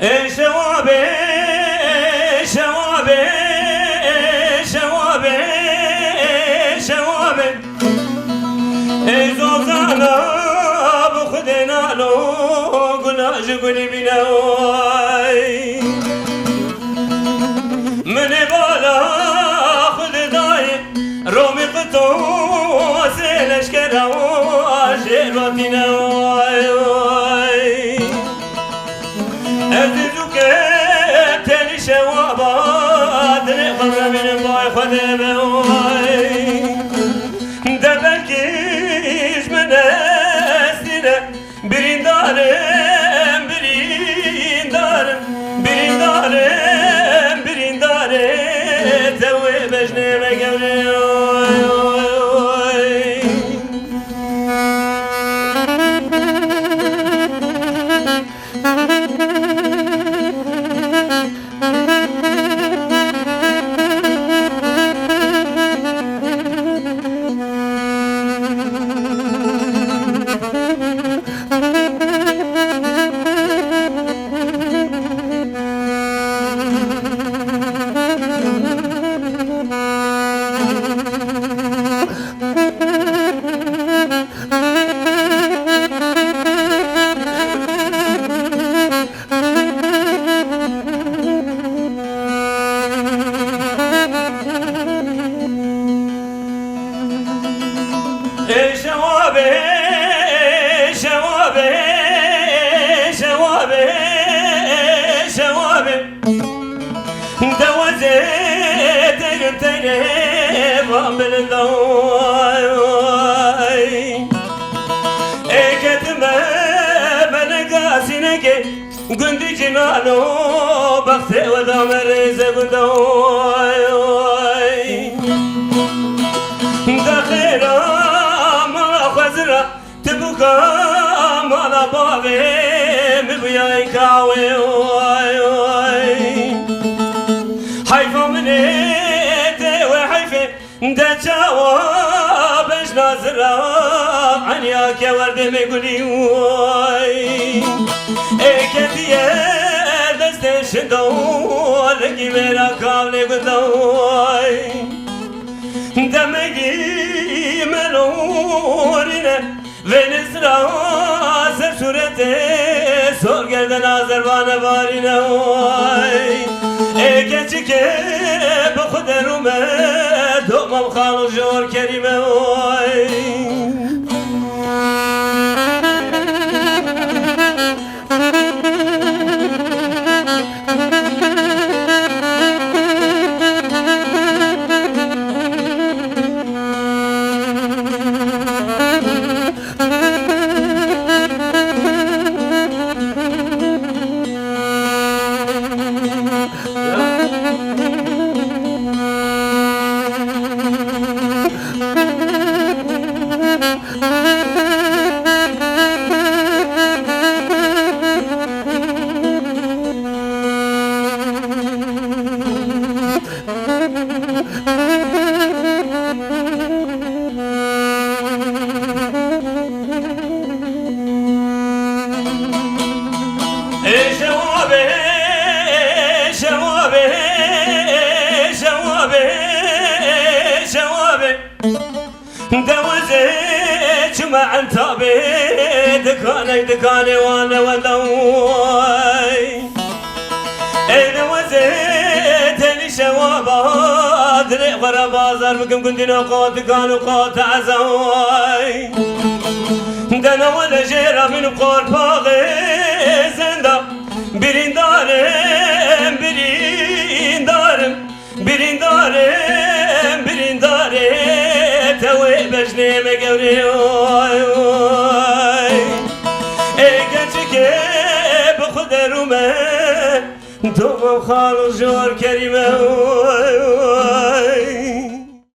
شوابي شوابي شوابي شوابي زوزانا بخدنا لو قلنا جقولي بنا من بالا خد داي رومي قطوس الاشكرا واجر وطنا أزيزك تاني شوابا دري خمر من باي خدمه دبلكيش من أسنة برين دارم برين دارم برين دارم برين دارم توي بجنة مقبري شوابي شوابي شوابي شوابي دوزت قلتني من الضوي كتمة من قاسنك قند جنانو بختي ودامر زبدوي دخيرا تبقى على بابي مبياي كاوي حيفا من ايدي وحيفي دا جواب اش نازرة عنياك يا ورد ميقولي ايكتيا دستي شدو لكي ميرا كاولي قدوي دمجي منورينه Venizra ser surete sor gelden Azerbaycan'a varine oy geçike bu kaderume doğmam kalı jor kerime oy شوابي شوابي شوابي شوابي دوزت مع انتابي دكاني وانا ودوي دوزت لي شوابا دري غرا بازار بكم كنتنا قوت كانوا قوت عزوي دنا ولا جيرا من قور باغي زندا برين دارم برين دارم برين دارم برين دارم توي بجني مقبري ايكتك بخدرومه دوم خالو جور كريمه